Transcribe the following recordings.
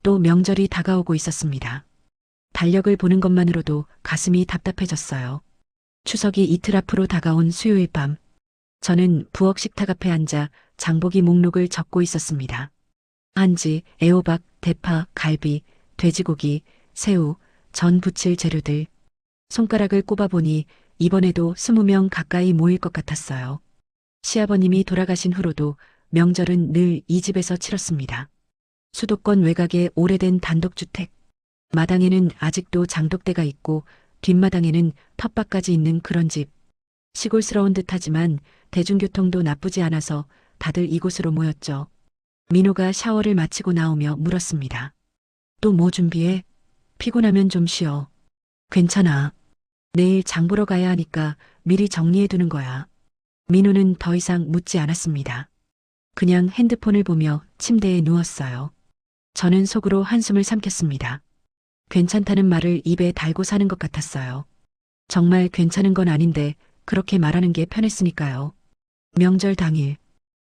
또 명절이 다가오고 있었습니다. 달력을 보는 것만으로도 가슴이 답답해졌어요. 추석이 이틀 앞으로 다가온 수요일 밤, 저는 부엌 식탁 앞에 앉아 장보기 목록을 적고 있었습니다. 한지, 애호박, 대파, 갈비, 돼지고기, 새우, 전 부칠 재료들. 손가락을 꼽아보니 이번에도 20명 가까이 모일 것 같았어요. 시아버님이 돌아가신 후로도 명절은 늘 이 집에서 치렀습니다. 수도권 외곽의 오래된 단독주택. 마당에는 아직도 장독대가 있고 뒷마당에는 텃밭까지 있는 그런 집. 시골스러운 듯하지만 대중교통도 나쁘지 않아서 다들 이곳으로 모였죠. 민호가 샤워를 마치고 나오며 물었습니다. 또 뭐 준비해? 피곤하면 좀 쉬어. 괜찮아. 내일 장 보러 가야 하니까 미리 정리해 두는 거야. 민호는 더 이상 묻지 않았습니다. 그냥 핸드폰을 보며 침대에 누웠어요. 저는 속으로 한숨을 삼켰습니다. 괜찮다는 말을 입에 달고 사는 것 같았어요. 정말 괜찮은 건 아닌데 그렇게 말하는 게 편했으니까요. 명절 당일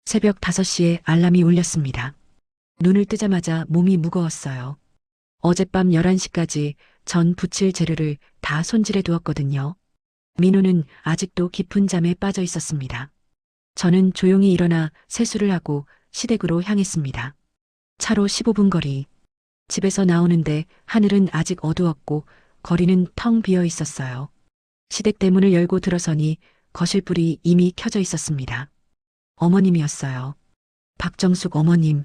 새벽 5시에 알람이 울렸습니다. 눈을 뜨자마자 몸이 무거웠어요. 어젯밤 11시까지 전 부칠 재료를 다 손질해 두었거든요. 민호는 아직도 깊은 잠에 빠져 있었습니다. 저는 조용히 일어나 세수를 하고 시댁으로 향했습니다. 차로 15분 거리. 집에서 나오는데 하늘은 아직 어두웠고 거리는 텅 비어 있었어요. 시댁 대문을 열고 들어서니 거실불이 이미 켜져 있었습니다. 어머님이었어요. 박정숙 어머님.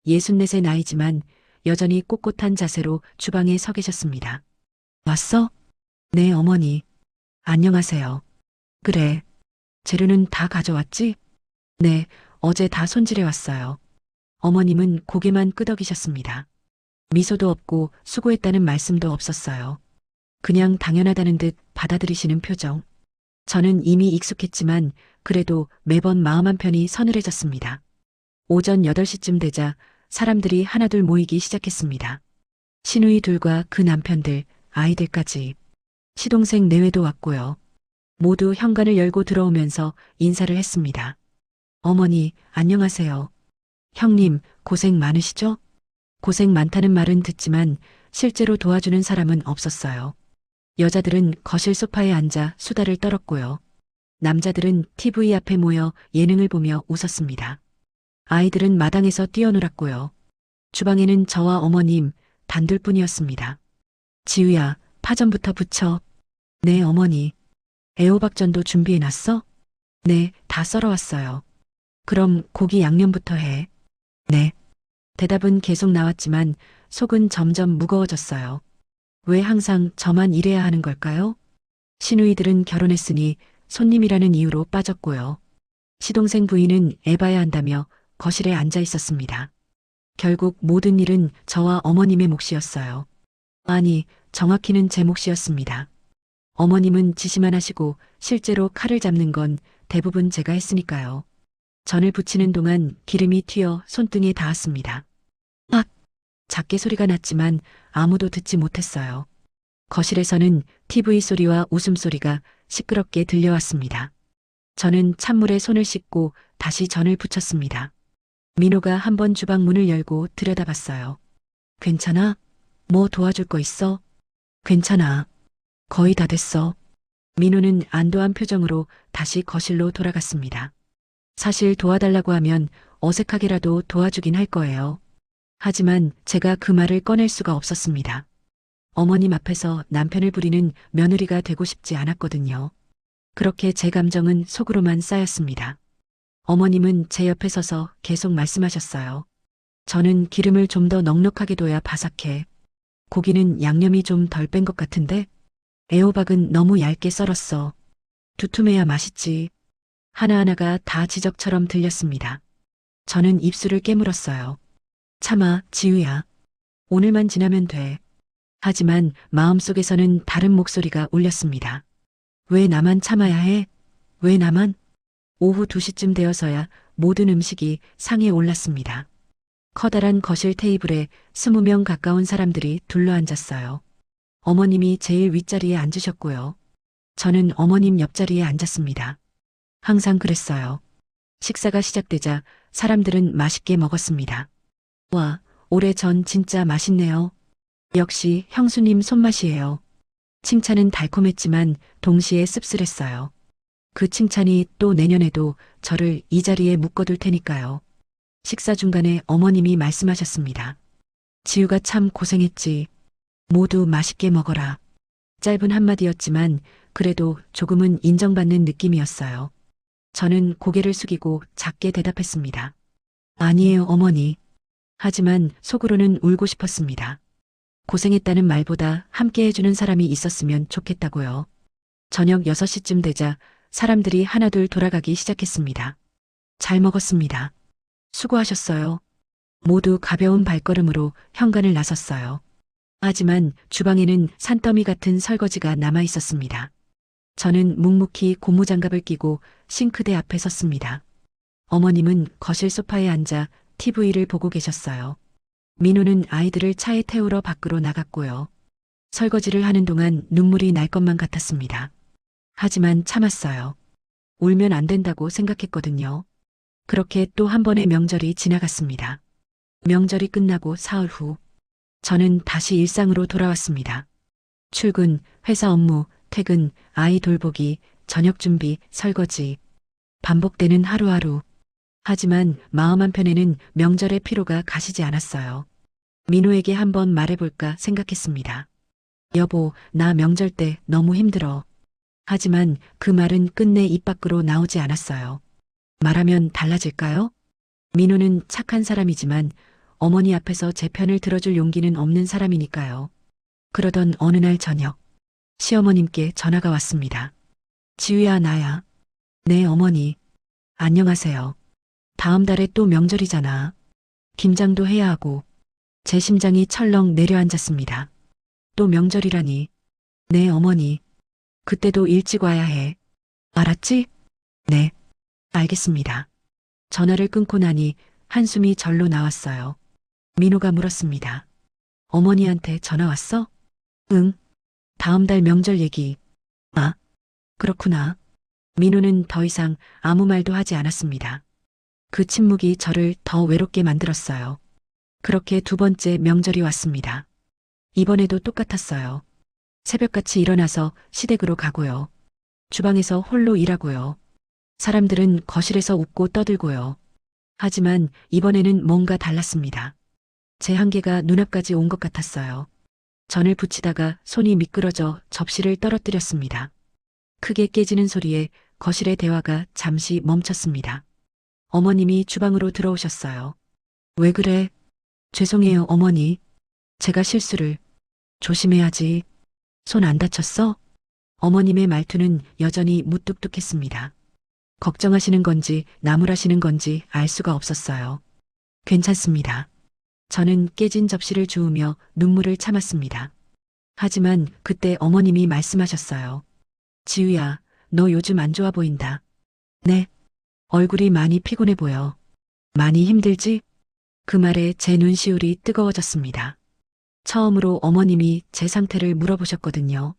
64세 나이지만 여전히 꼿꼿한 자세로 주방에 서 계셨습니다. 왔어? 네, 어머니. 안녕하세요. 그래. 재료는 다 가져왔지? 네, 어제 다 손질해 왔어요. 어머님은 고개만 끄덕이셨습니다. 미소도 없고 수고했다는 말씀도 없었어요. 그냥 당연하다는 듯 받아들이시는 표정. 저는 이미 익숙했지만 그래도 매번 마음 한편이 서늘해졌습니다. 오전 8시쯤 되자 사람들이 하나둘 모이기 시작했습니다. 시누이 둘과 그 남편들, 아이들까지. 시동생 내외도 왔고요. 모두 현관을 열고 들어오면서 인사를 했습니다. 어머니, 안녕하세요. 형님, 고생 많으시죠? 고생 많다는 말은 듣지만 실제로 도와주는 사람은 없었어요. 여자들은 거실 소파에 앉아 수다를 떨었고요. 남자들은 TV 앞에 모여 예능을 보며 웃었습니다. 아이들은 마당에서 뛰어놀았고요. 주방에는 저와 어머님 단둘뿐이었습니다. 지우야, 파전부터 부쳐. 네, 어머니. 애호박전도 준비해놨어? 네, 다 썰어왔어요. 그럼 고기 양념부터 해. 네. 대답은 계속 나왔지만 속은 점점 무거워졌어요. 왜 항상 저만 일해야 하는 걸까요? 시누이들은 결혼했으니 손님이라는 이유로 빠졌고요. 시동생 부인은 애 봐야 한다며 거실에 앉아 있었습니다. 결국 모든 일은 저와 어머님의 몫이었어요. 아니, 정확히는 제 몫이었습니다. 어머님은 지시만 하시고 실제로 칼을 잡는 건 대부분 제가 했으니까요. 전을 부치는 동안 기름이 튀어 손등에 닿았습니다. 악! 작게 소리가 났지만 아무도 듣지 못했어요. 거실에서는 TV 소리와 웃음소리가 시끄럽게 들려왔습니다. 저는 찬물에 손을 씻고 다시 전을 부쳤습니다. 민호가 한번 주방 문을 열고 들여다봤어요. 괜찮아? 뭐 도와줄 거 있어? 괜찮아. 거의 다 됐어. 민호는 안도한 표정으로 다시 거실로 돌아갔습니다. 사실 도와달라고 하면 어색하게라도 도와주긴 할 거예요. 하지만 제가 그 말을 꺼낼 수가 없었습니다. 어머님 앞에서 남편을 부리는 며느리가 되고 싶지 않았거든요. 그렇게 제 감정은 속으로만 쌓였습니다. 어머님은 제 옆에 서서 계속 말씀하셨어요. 저는 기름을 좀 더 넉넉하게 둬야 바삭해. 고기는 양념이 좀 덜 뺀 것 같은데? 애호박은 너무 얇게 썰었어. 두툼해야 맛있지. 하나하나가 다 지적처럼 들렸습니다. 저는 입술을 깨물었어요. 참아, 지우야. 오늘만 지나면 돼. 하지만 마음속에서는 다른 목소리가 울렸습니다. 왜 나만 참아야 해? 왜 나만? 오후 2시쯤 되어서야 모든 음식이 상에 올랐습니다. 커다란 거실 테이블에 20명 가까운 사람들이 둘러앉았어요. 어머님이 제일 윗자리에 앉으셨고요. 저는 어머님 옆자리에 앉았습니다. 항상 그랬어요. 식사가 시작되자 사람들은 맛있게 먹었습니다. 와, 오래전 진짜 맛있네요. 역시 형수님 손맛이에요. 칭찬은 달콤했지만 동시에 씁쓸했어요. 그 칭찬이 또 내년에도 저를 이 자리에 묶어둘 테니까요. 식사 중간에 어머님이 말씀하셨습니다. 지우가 참 고생했지. 모두 맛있게 먹어라. 짧은 한마디였지만 그래도 조금은 인정받는 느낌이었어요. 저는 고개를 숙이고 작게 대답했습니다. 아니에요, 어머니. 하지만 속으로는 울고 싶었습니다. 고생했다는 말보다 함께 해주는 사람이 있었으면 좋겠다고요. 저녁 6시쯤 되자 사람들이 하나둘 돌아가기 시작했습니다. 잘 먹었습니다. 수고하셨어요. 모두 가벼운 발걸음으로 현관을 나섰어요. 하지만 주방에는 산더미 같은 설거지가 남아 있었습니다. 저는 묵묵히 고무장갑을 끼고 싱크대 앞에 섰습니다. 어머님은 거실 소파에 앉아 TV를 보고 계셨어요. 민호는 아이들을 차에 태우러 밖으로 나갔고요. 설거지를 하는 동안 눈물이 날 것만 같았습니다. 하지만 참았어요. 울면 안 된다고 생각했거든요. 그렇게 또 한 번의 명절이 지나갔습니다. 명절이 끝나고 사흘 후, 저는 다시 일상으로 돌아왔습니다. 출근, 회사 업무, 퇴근, 아이 돌보기, 저녁 준비, 설거지. 반복되는 하루하루. 하지만 마음 한편에는 명절의 피로가 가시지 않았어요. 민호에게 한번 말해볼까 생각했습니다. 여보, 나 명절 때 너무 힘들어. 하지만 그 말은 끝내 입 밖으로 나오지 않았어요. 말하면 달라질까요? 민호는 착한 사람이지만 어머니 앞에서 제 편을 들어줄 용기는 없는 사람이니까요. 그러던 어느 날 저녁, 시어머님께 전화가 왔습니다. 지우야, 나야. 네, 어머니. 안녕하세요. 다음 달에 또 명절이잖아. 김장도 해야 하고. 제 심장이 철렁 내려앉았습니다. 또 명절이라니. 네, 어머니. 그때도 일찍 와야 해. 알았지? 네. 알겠습니다. 전화를 끊고 나니 한숨이 절로 나왔어요. 민호가 물었습니다. 어머니한테 전화 왔어? 응. 다음 달 명절 얘기. 아, 그렇구나. 민호는 더 이상 아무 말도 하지 않았습니다. 그 침묵이 저를 더 외롭게 만들었어요. 그렇게 두 번째 명절이 왔습니다. 이번에도 똑같았어요. 새벽같이 일어나서 시댁으로 가고요. 주방에서 홀로 일하고요. 사람들은 거실에서 웃고 떠들고요. 하지만 이번에는 뭔가 달랐습니다. 제 한계가 눈앞까지 온 것 같았어요. 전을 붙이다가 손이 미끄러져 접시를 떨어뜨렸습니다. 크게 깨지는 소리에 거실의 대화가 잠시 멈췄습니다. 어머님이 주방으로 들어오셨어요. 왜 그래? 죄송해요, 어머니. 제가 실수를. 조심해야지. 손 안 다쳤어? 어머님의 말투는 여전히 무뚝뚝했습니다. 걱정하시는 건지 나무라시는 건지 알 수가 없었어요. 괜찮습니다. 저는 깨진 접시를 주우며 눈물을 참았습니다. 하지만 그때 어머님이 말씀하셨어요. 지우야, 너 요즘 안 좋아 보인다. 네. 얼굴이 많이 피곤해 보여. 많이 힘들지? 그 말에 제 눈시울이 뜨거워졌습니다. 처음으로 어머님이 제 상태를 물어보셨거든요.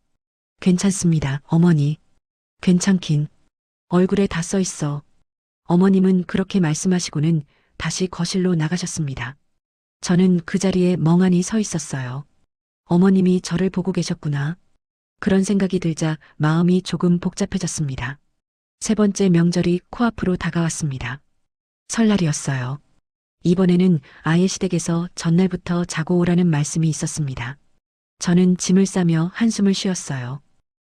괜찮습니다, 어머니. 괜찮긴. 얼굴에 다 써 있어. 어머님은 그렇게 말씀하시고는 다시 거실로 나가셨습니다. 저는 그 자리에 멍하니 서 있었어요. 어머님이 저를 보고 계셨구나. 그런 생각이 들자 마음이 조금 복잡해졌습니다. 세 번째 명절이 코앞으로 다가왔습니다. 설날이었어요. 이번에는 아예 시댁에서 전날부터 자고 오라는 말씀이 있었습니다. 저는 짐을 싸며 한숨을 쉬었어요.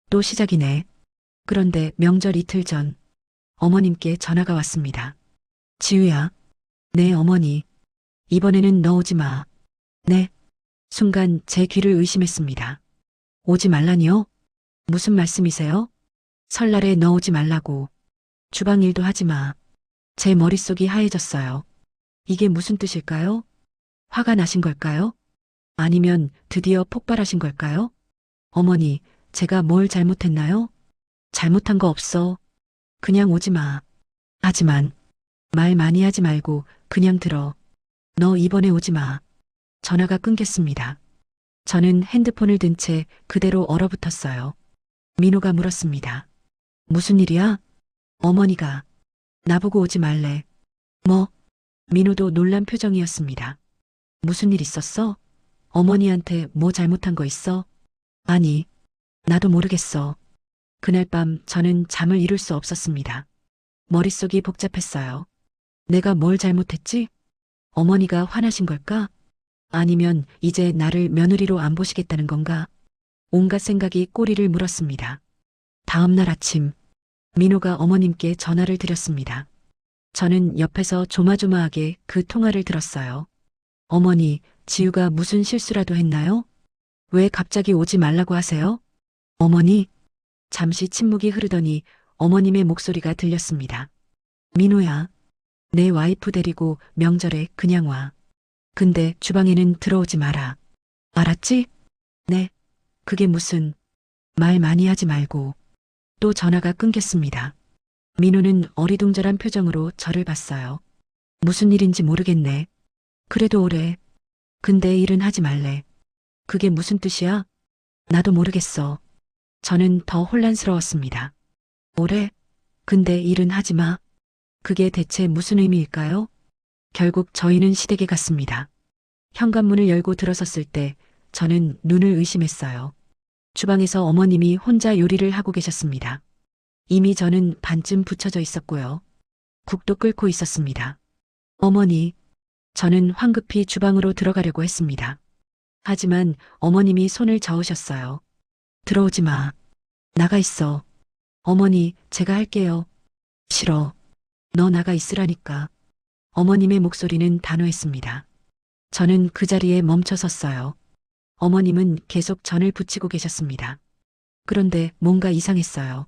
또 시작이네. 그런데 명절 이틀 전 어머님께 전화가 왔습니다. 지우야. 네, 어머니. 이번에는 너 오지 마. 네. 순간 제 귀를 의심했습니다. 오지 말라니요? 무슨 말씀이세요? 설날에 너 오지 말라고. 주방 일도 하지 마. 제 머릿속이 하얘졌어요. 이게 무슨 뜻일까요? 화가 나신 걸까요? 아니면 드디어 폭발하신 걸까요? 어머니, 제가 뭘 잘못했나요? 잘못한 거 없어. 그냥 오지 마. 하지만 말 많이 하지 말고 그냥 들어. 너 이번에 오지 마. 전화가 끊겼습니다. 저는 핸드폰을 든 채 그대로 얼어붙었어요. 민호가 물었습니다. 무슨 일이야? 어머니가 나보고 오지 말래. 뭐? 민호도 놀란 표정이었습니다. 무슨 일 있었어? 어머니한테 뭐 잘못한 거 있어? 아니, 나도 모르겠어. 그날 밤 저는 잠을 이룰 수 없었습니다. 머릿속이 복잡했어요. 내가 뭘 잘못했지? 어머니가 화나신 걸까? 아니면 이제 나를 며느리로 안 보시겠다는 건가? 온갖 생각이 꼬리를 물었습니다. 다음 날 아침, 민호가 어머님께 전화를 드렸습니다. 저는 옆에서 조마조마하게 그 통화를 들었어요. 어머니, 지우가 무슨 실수라도 했나요? 왜 갑자기 오지 말라고 하세요? 어머니, 잠시 침묵이 흐르더니 어머님의 목소리가 들렸습니다. 민호야, 내 와이프 데리고 명절에 그냥 와. 근데 주방에는 들어오지 마라. 알았지? 네. 그게 무슨 말 많이 하지 말고. 또 전화가 끊겼습니다. 민호는 어리둥절한 표정으로 저를 봤어요. 무슨 일인지 모르겠네. 그래도 오래. 근데 일은 하지 말래. 그게 무슨 뜻이야? 나도 모르겠어. 저는 더 혼란스러웠습니다. 오래? 근데 일은 하지 마. 그게 대체 무슨 의미일까요? 결국 저희는 시댁에 갔습니다. 현관문을 열고 들어섰을 때 저는 눈을 의심했어요. 주방에서 어머님이 혼자 요리를 하고 계셨습니다. 이미 저는 반쯤 붙여져 있었고요. 국도 끓고 있었습니다. 어머니, 저는 황급히 주방으로 들어가려고 했습니다. 하지만 어머님이 손을 저으셨어요. 들어오지 마. 나가 있어. 어머니, 제가 할게요. 싫어. 너 나가 있으라니까. 어머님의 목소리는 단호했습니다. 저는 그 자리에 멈춰 섰어요. 어머님은 계속 전을 붙이고 계셨습니다. 그런데 뭔가 이상했어요.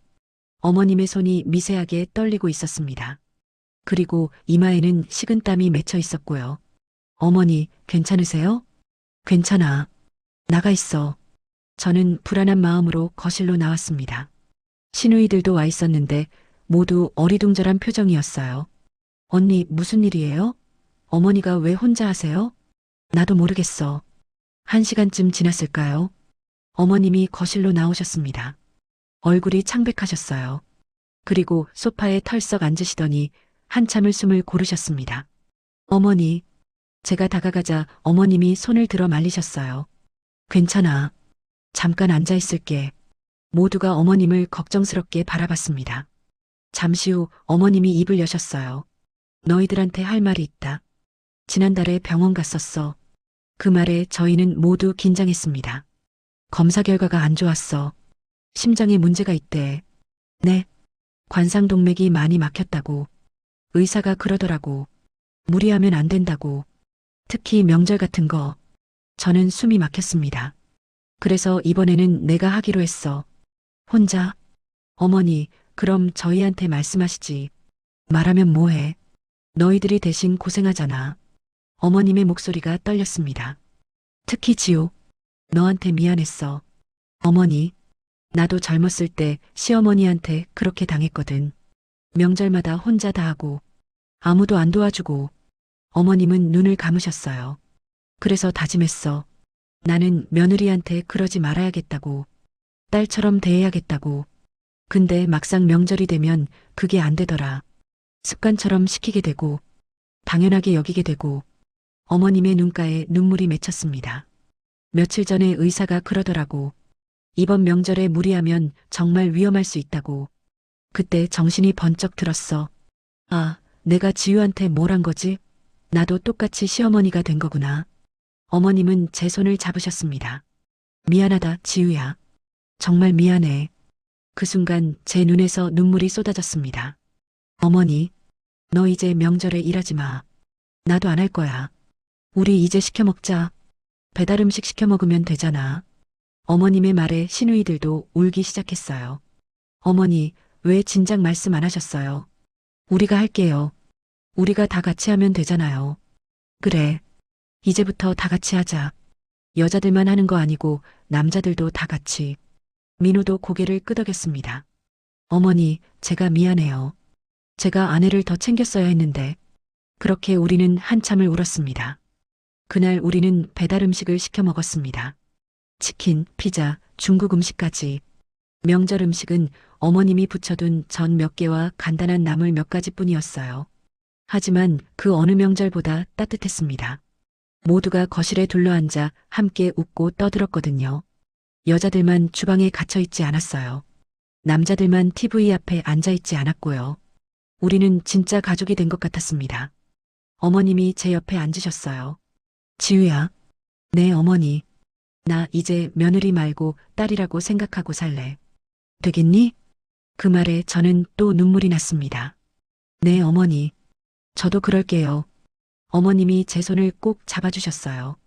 어머님의 손이 미세하게 떨리고 있었습니다. 그리고 이마에는 식은땀이 맺혀 있었고요. 어머니, 괜찮으세요? 괜찮아. 나가 있어. 저는 불안한 마음으로 거실로 나왔습니다. 시누이들도 와 있었는데 모두 어리둥절한 표정이었어요. 언니, 무슨 일이에요? 어머니가 왜 혼자 하세요? 나도 모르겠어. 1시간쯤 지났을까요? 어머님이 거실로 나오셨습니다. 얼굴이 창백하셨어요. 그리고 소파에 털썩 앉으시더니 한참을 숨을 고르셨습니다. 어머니, 제가 다가가자 어머님이 손을 들어 말리셨어요. 괜찮아. 잠깐 앉아 있을게. 모두가 어머님을 걱정스럽게 바라봤습니다. 잠시 후 어머님이 입을 여셨어요. 너희들한테 할 말이 있다. 지난달에 병원 갔었어. 그 말에 저희는 모두 긴장했습니다. 검사 결과가 안 좋았어. 심장에 문제가 있대. 네. 관상동맥이 많이 막혔다고. 의사가 그러더라고. 무리하면 안 된다고. 특히 명절 같은 거. 저는 숨이 막혔습니다. 그래서 이번에는 내가 하기로 했어. 혼자? 어머니, 그럼 저희한테 말씀하시지. 말하면 뭐해? 너희들이 대신 고생하잖아. 어머님의 목소리가 떨렸습니다. 특히 지호, 너한테 미안했어. 어머니, 나도 젊었을 때 시어머니한테 그렇게 당했거든. 명절마다 혼자 다 하고 아무도 안 도와주고. 어머님은 눈을 감으셨어요. 그래서 다짐했어. 나는 며느리한테 그러지 말아야겠다고. 딸처럼 대해야겠다고. 근데 막상 명절이 되면 그게 안 되더라. 습관처럼 시키게 되고 당연하게 여기게 되고. 어머님의 눈가에 눈물이 맺혔습니다. 며칠 전에 의사가 그러더라고. 이번 명절에 무리하면 정말 위험할 수 있다고. 그때 정신이 번쩍 들었어. 아, 내가 지우한테 뭘 한 거지? 나도 똑같이 시어머니가 된 거구나. 어머님은 제 손을 잡으셨습니다. 미안하다, 지우야. 정말 미안해. 그 순간 제 눈에서 눈물이 쏟아졌습니다. 어머니, 너 이제 명절에 일하지 마. 나도 안 할 거야. 우리 이제 시켜 먹자. 배달 음식 시켜 먹으면 되잖아. 어머님의 말에 시누이들도 울기 시작했어요. 어머니, 왜 진작 말씀 안 하셨어요? 우리가 할게요. 우리가 다 같이 하면 되잖아요. 그래. 이제부터 다 같이 하자. 여자들만 하는 거 아니고 남자들도 다 같이. 민호도 고개를 끄덕였습니다. 어머니, 제가 미안해요. 제가 아내를 더 챙겼어야 했는데. 그렇게 우리는 한참을 울었습니다. 그날 우리는 배달 음식을 시켜 먹었습니다. 치킨, 피자, 중국 음식까지. 명절 음식은 어머님이 부쳐둔 전 몇 개와 간단한 나물 몇 가지뿐이었어요. 하지만 그 어느 명절보다 따뜻했습니다. 모두가 거실에 둘러앉아 함께 웃고 떠들었거든요. 여자들만 주방에 갇혀 있지 않았어요. 남자들만 TV 앞에 앉아 있지 않았고요. 우리는 진짜 가족이 된 것 같았습니다. 어머님이 제 옆에 앉으셨어요. 지우야. 네, 어머니. 나 이제 며느리 말고 딸이라고 생각하고 살래. 되겠니? 그 말에 저는 또 눈물이 났습니다. 네, 어머니. 저도 그럴게요. 어머님이 제 손을 꼭 잡아주셨어요.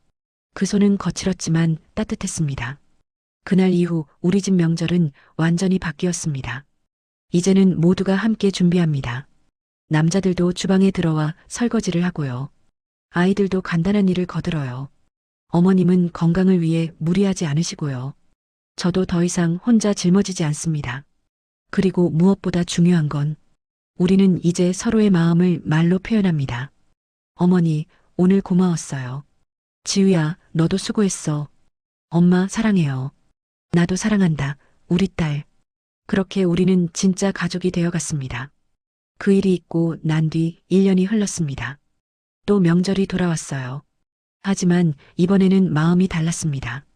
그 손은 거칠었지만 따뜻했습니다. 그날 이후 우리 집 명절은 완전히 바뀌었습니다. 이제는 모두가 함께 준비합니다. 남자들도 주방에 들어와 설거지를 하고요. 아이들도 간단한 일을 거들어요. 어머님은 건강을 위해 무리하지 않으시고요. 저도 더 이상 혼자 짊어지지 않습니다. 그리고 무엇보다 중요한 건 우리는 이제 서로의 마음을 말로 표현합니다. 어머니, 오늘 고마웠어요. 지우야, 너도 수고했어. 엄마 사랑해요. 나도 사랑한다. 우리 딸. 그렇게 우리는 진짜 가족이 되어갔습니다. 그 일이 있고 난 뒤 1년이 흘렀습니다. 또 명절이 돌아왔어요. 하지만 이번에는 마음이 달랐습니다.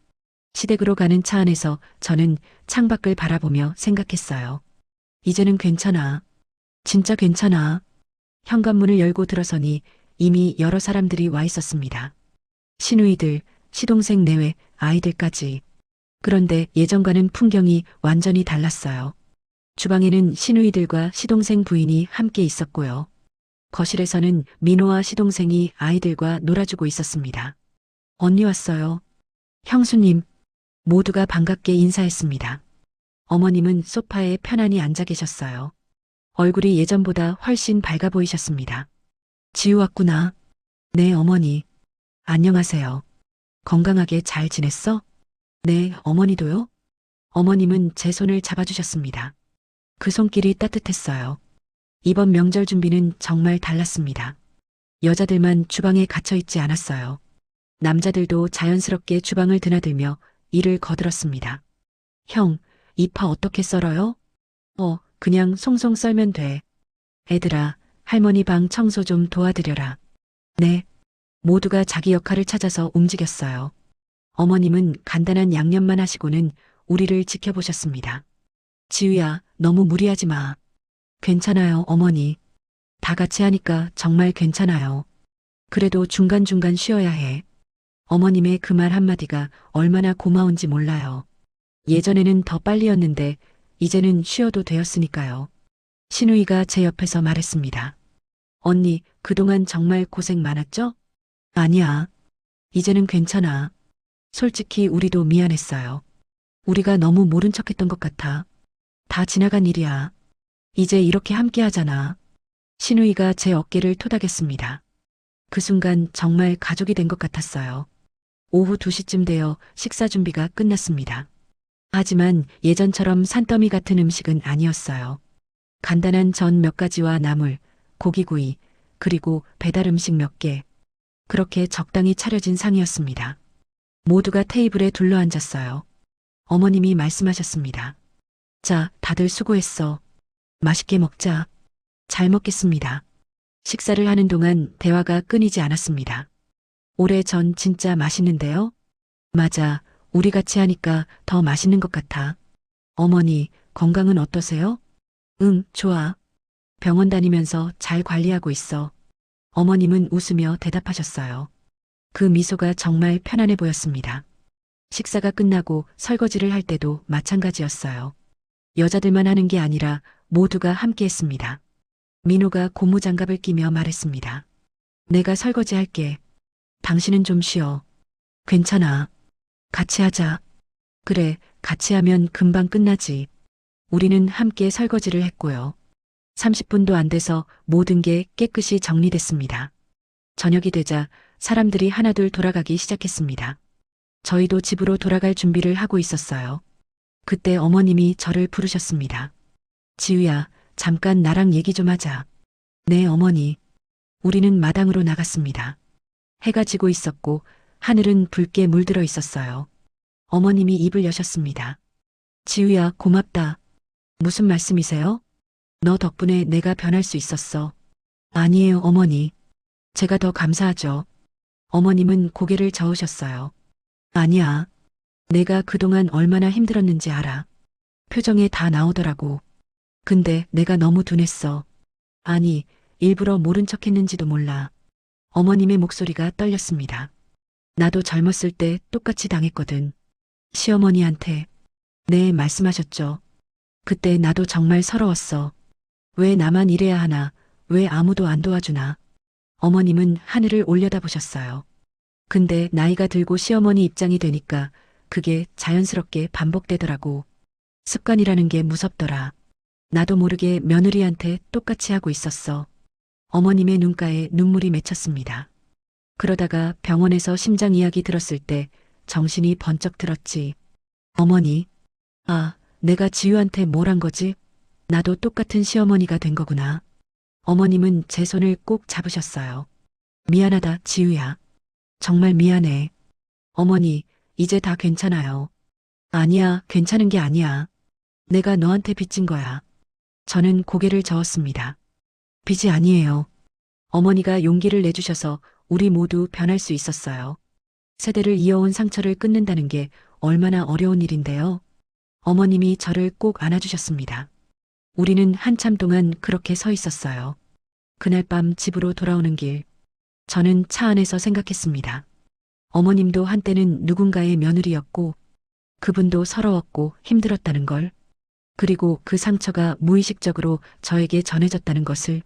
시댁으로 가는 차 안에서 저는 창밖을 바라보며 생각했어요. 이제는 괜찮아. 진짜 괜찮아. 현관문을 열고 들어서니 이미 여러 사람들이 와 있었습니다. 시누이들, 시동생 내외, 아이들까지. 그런데 예전과는 풍경이 완전히 달랐어요. 주방에는 시누이들과 시동생 부인이 함께 있었고요. 거실에서는 민호와 시동생이 아이들과 놀아주고 있었습니다. 언니 왔어요. 형수님, 모두가 반갑게 인사했습니다. 어머님은 소파에 편안히 앉아 계셨어요. 얼굴이 예전보다 훨씬 밝아 보이셨습니다. 지우 왔구나. 네, 어머니. 안녕하세요. 건강하게 잘 지냈어? 네, 어머니도요? 어머님은 제 손을 잡아주셨습니다. 그 손길이 따뜻했어요. 이번 명절 준비는 정말 달랐습니다. 여자들만 주방에 갇혀 있지 않았어요. 남자들도 자연스럽게 주방을 드나들며 일을 거들었습니다. 형, 이 파 어떻게 썰어요? 그냥 송송 썰면 돼. 애들아, 할머니 방 청소 좀 도와드려라. 네. 모두가 자기 역할을 찾아서 움직였어요. 어머님은 간단한 양념만 하시고는 우리를 지켜보셨습니다. 지우야, 너무 무리하지 마. 괜찮아요, 어머니. 다 같이 하니까 정말 괜찮아요. 그래도 중간중간 쉬어야 해. 어머님의 그 말 한마디가 얼마나 고마운지 몰라요. 예전에는 더 빨리였는데 이제는 쉬어도 되었으니까요. 시누이가 제 옆에서 말했습니다. 언니, 그동안 정말 고생 많았죠? 아니야. 이제는 괜찮아. 솔직히 우리도 미안했어요. 우리가 너무 모른 척했던 것 같아. 다 지나간 일이야. 이제 이렇게 함께 하잖아. 시누이가 제 어깨를 토닥였습니다. 그 순간 정말 가족이 된 것 같았어요. 오후 2시쯤 되어 식사 준비가 끝났습니다. 하지만 예전처럼 산더미 같은 음식은 아니었어요. 간단한 전 몇 가지와 나물, 고기구이, 그리고 배달 음식 몇 개. 그렇게 적당히 차려진 상이었습니다. 모두가 테이블에 둘러앉았어요. 어머님이 말씀하셨습니다. 자, 다들 수고했어. 맛있게 먹자. 잘 먹겠습니다. 식사를 하는 동안 대화가 끊이지 않았습니다. 오래전 진짜 맛있는데요? 맞아. 우리 같이 하니까 더 맛있는 것 같아. 어머니, 건강은 어떠세요? 응, 좋아. 병원 다니면서 잘 관리하고 있어. 어머님은 웃으며 대답하셨어요. 그 미소가 정말 편안해 보였습니다. 식사가 끝나고 설거지를 할 때도 마찬가지였어요. 여자들만 하는 게 아니라 모두가 함께 했습니다. 민호가 고무장갑을 끼며 말했습니다. 내가 설거지 할게. 당신은 좀 쉬어. 괜찮아. 같이 하자. 그래, 같이 하면 금방 끝나지. 우리는 함께 설거지를 했고요. 30분도 안 돼서 모든 게 깨끗이 정리됐습니다. 저녁이 되자 사람들이 하나둘 돌아가기 시작했습니다. 저희도 집으로 돌아갈 준비를 하고 있었어요. 그때 어머님이 저를 부르셨습니다. 지우야, 잠깐 나랑 얘기 좀 하자. 네, 어머니. 우리는 마당으로 나갔습니다. 해가 지고 있었고 하늘은 붉게 물들어 있었어요. 어머님이 입을 여셨습니다. 지우야, 고맙다. 무슨 말씀이세요? 너 덕분에 내가 변할 수 있었어. 아니에요, 어머니. 제가 더 감사하죠. 어머님은 고개를 저으셨어요. 아니야. 내가 그동안 얼마나 힘들었는지 알아. 표정에 다 나오더라고. 근데 내가 너무 둔했어. 아니, 일부러 모른 척 했는지도 몰라. 어머님의 목소리가 떨렸습니다. 나도 젊었을 때 똑같이 당했거든. 시어머니한테. 네, 말씀하셨죠. 그때 나도 정말 서러웠어. 왜 나만 이래야 하나? 왜 아무도 안 도와주나? 어머님은 하늘을 올려다보셨어요. 근데 나이가 들고 시어머니 입장이 되니까 그게 자연스럽게 반복되더라고. 습관이라는 게 무섭더라. 나도 모르게 며느리한테 똑같이 하고 있었어. 어머님의 눈가에 눈물이 맺혔습니다. 그러다가 병원에서 심장 이야기 들었을 때 정신이 번쩍 들었지. 어머니, 아, 내가 지유한테 뭘 한 거지? 나도 똑같은 시어머니가 된 거구나. 어머님은 제 손을 꼭 잡으셨어요. 미안하다, 지유야. 정말 미안해. 어머니, 이제 다 괜찮아요. 아니야, 괜찮은 게 아니야. 내가 너한테 빚진 거야. 저는 고개를 저었습니다. 빚이 아니에요. 어머니가 용기를 내주셔서 우리 모두 변할 수 있었어요. 세대를 이어온 상처를 끊는다는 게 얼마나 어려운 일인데요. 어머님이 저를 꼭 안아주셨습니다. 우리는 한참 동안 그렇게 서 있었어요. 그날 밤 집으로 돌아오는 길, 저는 차 안에서 생각했습니다. 어머님도 한때는 누군가의 며느리였고, 그분도 서러웠고 힘들었다는 걸, 그리고 그 상처가 무의식적으로 저에게 전해졌다는 것을.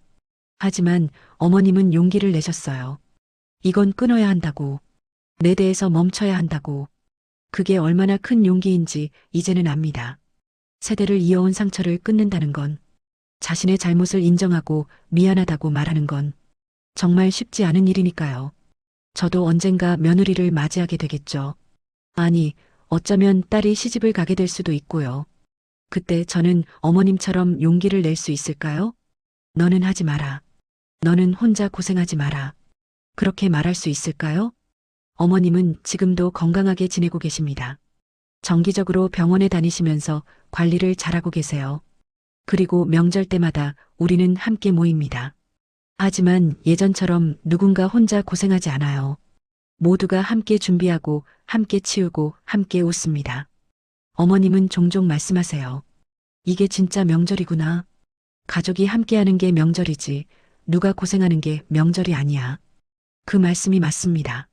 하지만 어머님은 용기를 내셨어요. 이건 끊어야 한다고. 내 대에서 멈춰야 한다고. 그게 얼마나 큰 용기인지 이제는 압니다. 세대를 이어온 상처를 끊는다는 건, 자신의 잘못을 인정하고 미안하다고 말하는 건 정말 쉽지 않은 일이니까요. 저도 언젠가 며느리를 맞이하게 되겠죠. 아니, 어쩌면 딸이 시집을 가게 될 수도 있고요. 그때 저는 어머님처럼 용기를 낼 수 있을까요? 너는 하지 마라. 너는 혼자 고생하지 마라. 그렇게 말할 수 있을까요? 어머님은 지금도 건강하게 지내고 계십니다. 정기적으로 병원에 다니시면서 관리를 잘하고 계세요. 그리고 명절 때마다 우리는 함께 모입니다. 하지만 예전처럼 누군가 혼자 고생하지 않아요. 모두가 함께 준비하고 함께 치우고 함께 웃습니다. 어머님은 종종 말씀하세요. 이게 진짜 명절이구나. 가족이 함께하는 게 명절이지 누가 고생하는 게 명절이 아니야. 그 말씀이 맞습니다.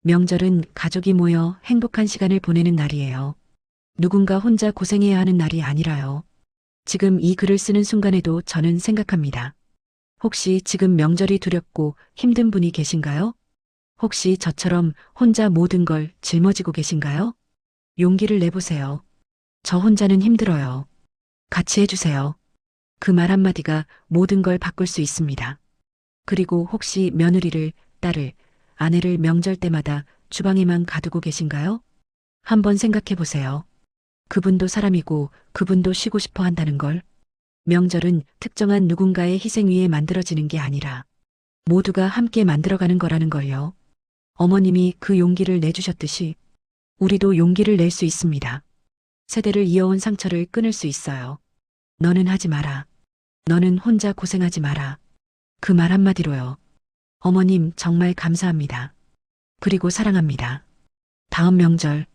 명절은 가족이 모여 행복한 시간을 보내는 날이에요. 누군가 혼자 고생해야 하는 날이 아니라요. 지금 이 글을 쓰는 순간에도 저는 생각합니다. 혹시 지금 명절이 두렵고 힘든 분이 계신가요? 혹시 저처럼 혼자 모든 걸 짊어지고 계신가요? 용기를 내보세요. 저 혼자는 힘들어요. 같이 해주세요. 그 말 한마디가 모든 걸 바꿀 수 있습니다. 그리고 혹시 며느리를, 딸을, 아내를 명절 때마다 주방에만 가두고 계신가요? 한번 생각해 보세요. 그분도 사람이고 그분도 쉬고 싶어 한다는 걸. 명절은 특정한 누군가의 희생 위에 만들어지는 게 아니라 모두가 함께 만들어가는 거라는 걸요. 어머님이 그 용기를 내주셨듯이 우리도 용기를 낼 수 있습니다. 세대를 이어온 상처를 끊을 수 있어요. 너는 하지 마라. 너는 혼자 고생하지 마라. 그 말 한마디로요. 어머님 정말 감사합니다. 그리고 사랑합니다. 다음 명절,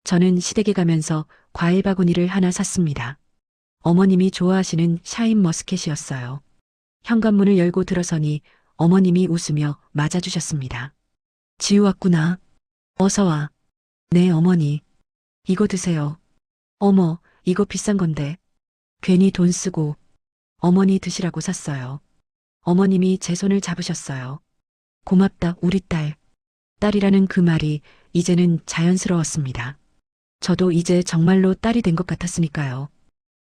저는 시댁에 가면서 과일 바구니를 하나 샀습니다. 어머님이 좋아하시는 샤인 머스켓이었어요. 현관문을 열고 들어서니 어머님이 웃으며 맞아주셨습니다. 지우 왔구나. 어서 와. 네, 어머니. 이거 드세요. 어머, 이거 비싼 건데. 괜히 돈 쓰고. 어머니 드시라고 샀어요. 어머님이 제 손을 잡으셨어요. 고맙다, 우리 딸. 딸이라는 그 말이 이제는 자연스러웠습니다. 저도 이제 정말로 딸이 된 것 같았으니까요.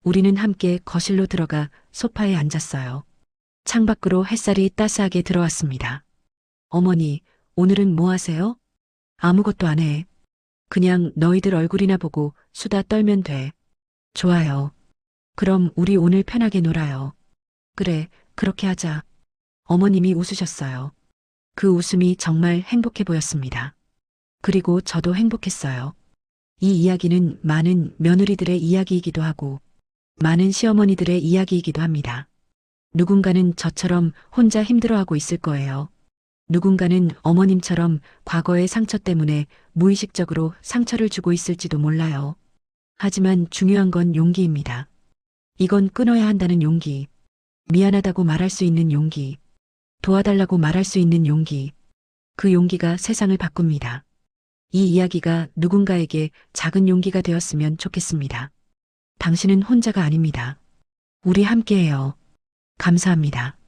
우리는 함께 거실로 들어가 소파에 앉았어요. 창밖으로 햇살이 따스하게 들어왔습니다. 어머니, 오늘은 뭐 하세요? 아무것도 안 해. 그냥 너희들 얼굴이나 보고 수다 떨면 돼. 좋아요. 그럼 우리 오늘 편하게 놀아요. 그래, 그렇게 하자. 어머님이 웃으셨어요. 그 웃음이 정말 행복해 보였습니다. 그리고 저도 행복했어요. 이 이야기는 많은 며느리들의 이야기이기도 하고 많은 시어머니들의 이야기이기도 합니다. 누군가는 저처럼 혼자 힘들어하고 있을 거예요. 누군가는 어머님처럼 과거의 상처 때문에 무의식적으로 상처를 주고 있을지도 몰라요. 하지만 중요한 건 용기입니다. 이건 끊어야 한다는 용기, 미안하다고 말할 수 있는 용기, 도와달라고 말할 수 있는 용기. 그 용기가 세상을 바꿉니다. 이 이야기가 누군가에게 작은 용기가 되었으면 좋겠습니다. 당신은 혼자가 아닙니다. 우리 함께해요. 감사합니다.